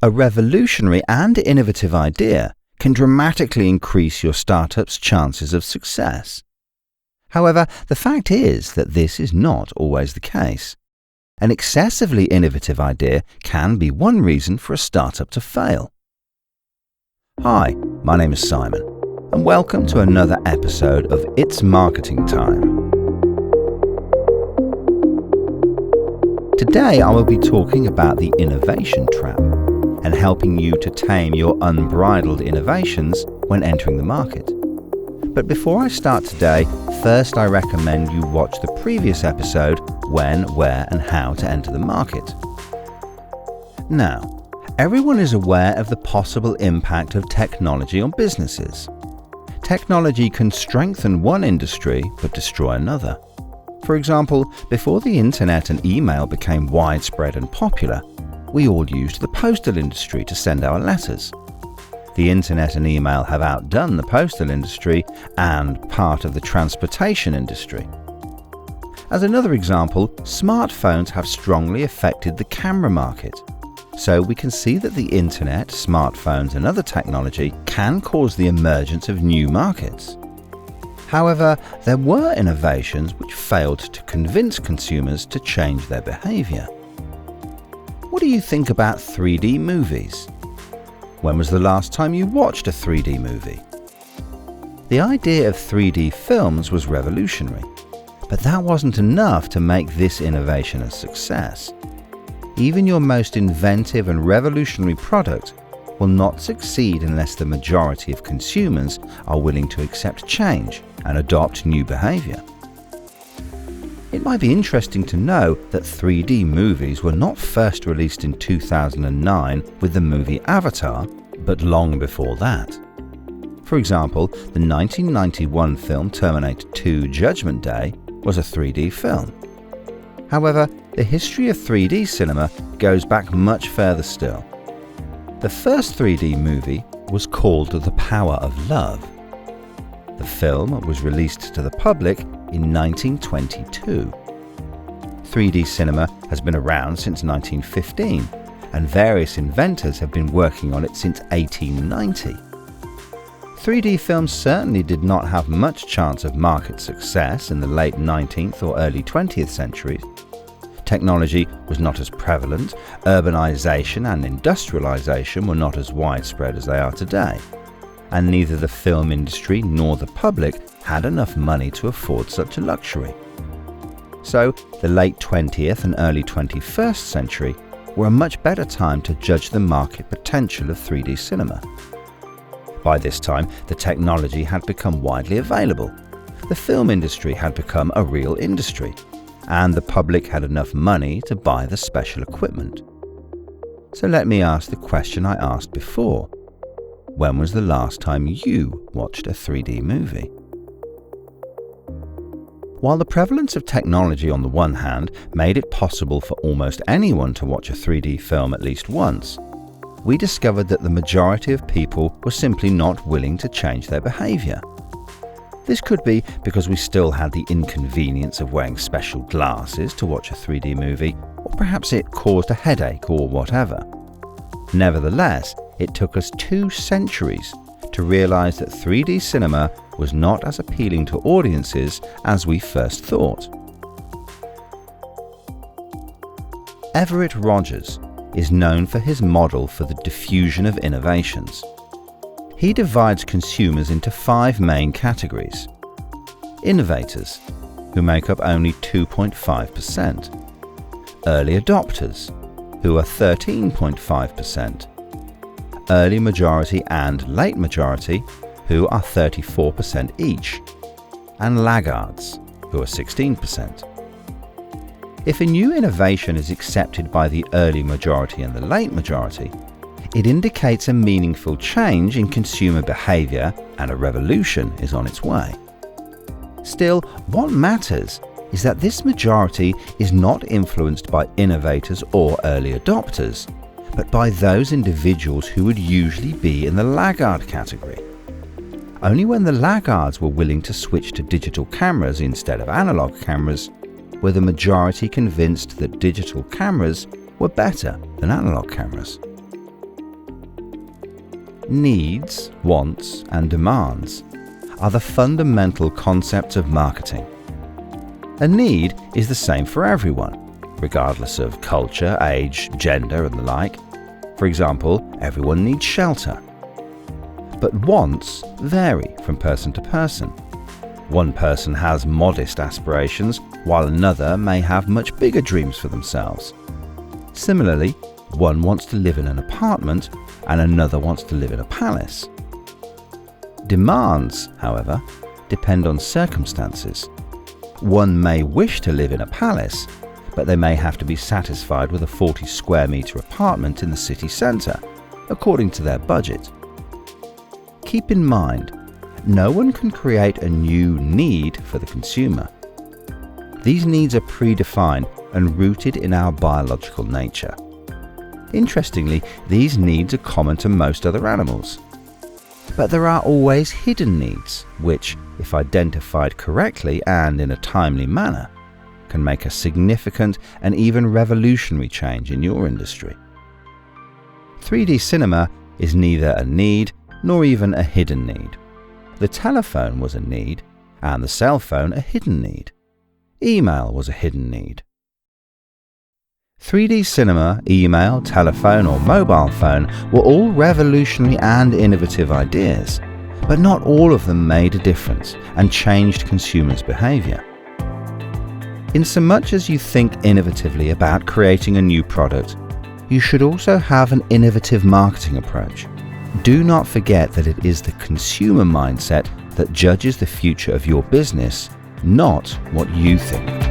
A revolutionary and innovative idea can dramatically increase your startup's chances of success. However, the fact is that this is not always the case. An excessively innovative idea can be one reason for a startup to fail. Hi, my name is Simon, and welcome to another episode of It's Marketing Time. Today I will be talking about the innovation trap and helping you to tame your unbridled innovations when entering the market. But before I start today, first I recommend you watch the previous episode, When, Where and How to Enter the Market. Now, everyone is aware of the possible impact of technology on businesses. Technology can strengthen one industry but destroy another. For example, before the internet and email became widespread and popular, we all used the postal industry to send our letters. The internet and email have outdone the postal industry and part of the transportation industry. As another example, smartphones have strongly affected the camera market. So we can see that the internet, smartphones and other technology can cause the emergence of new markets. However, there were innovations which failed to convince consumers to change their behavior. What do you think about 3D movies? When was the last time you watched a 3D movie? The idea of 3D films was revolutionary, but that wasn't enough to make this innovation a success. Even your most inventive and revolutionary product will not succeed unless the majority of consumers are willing to accept change and adopt new behavior. It might be interesting to know that 3D movies were not first released in 2009 with the movie Avatar, but long before that. For example, the 1991 film Terminator 2: Judgment Day was a 3D film. However, the history of 3D cinema goes back much further still. The first 3D movie was called The Power of Love. The film was released to the public in 1922. 3D cinema has been around since 1915, and various inventors have been working on it since 1890. 3D films certainly did not have much chance of market success in the late 19th or early 20th centuries. Technology was not as prevalent, urbanization and industrialization were not as widespread as they are today, and neither the film industry nor the public had enough money to afford such a luxury. So, the late 20th and early 21st century were a much better time to judge the market potential of 3D cinema. By this time, the technology had become widely available, the film industry had become a real industry, and the public had enough money to buy the special equipment. So let me ask the question I asked before. When was the last time you watched a 3D movie? While the prevalence of technology on the one hand made it possible for almost anyone to watch a 3D film at least once, we discovered that the majority of people were simply not willing to change their behavior. This could be because we still had the inconvenience of wearing special glasses to watch a 3D movie, or perhaps it caused a headache or whatever. Nevertheless, it took us 2 centuries to realize that 3D cinema was not as appealing to audiences as we first thought. Everett Rogers is known for his model for the diffusion of innovations. He divides consumers into 5 main categories. Innovators, who make up only 2.5%. Early adopters, who are 13.5%. Early majority and late majority, who are 34% each. And laggards, who are 16%. If a new innovation is accepted by the early majority and the late majority, it indicates a meaningful change in consumer behavior and a revolution is on its way. Still, what matters is that this majority is not influenced by innovators or early adopters, but by those individuals who would usually be in the laggard category. Only when the laggards were willing to switch to digital cameras instead of analog cameras were the majority convinced that digital cameras were better than analog cameras. Needs, wants, and demands are the fundamental concepts of marketing. A need is the same for everyone, regardless of culture, age, gender, and the like. For example, everyone needs shelter. But wants vary from person to person. One person has modest aspirations, while another may have much bigger dreams for themselves. Similarly, one wants to live in an apartment and another wants to live in a palace. Demands, however, depend on circumstances. One may wish to live in a palace, but they may have to be satisfied with a 40 square metre apartment in the city centre, according to their budget. Keep in mind, no one can create a new need for the consumer. These needs are predefined and rooted in our biological nature. Interestingly, these needs are common to most other animals. But there are always hidden needs, which, if identified correctly and in a timely manner, can make a significant and even revolutionary change in your industry. 3D cinema is neither a need nor even a hidden need. The telephone was a need, and the cell phone a hidden need. Email was a hidden need. 3D cinema, email, telephone, or mobile phone were all revolutionary and innovative ideas, but not all of them made a difference and changed consumers' behavior. Insomuch as you think innovatively about creating a new product, you should also have an innovative marketing approach. Do not forget that it is the consumer mindset that judges the future of your business, not what you think.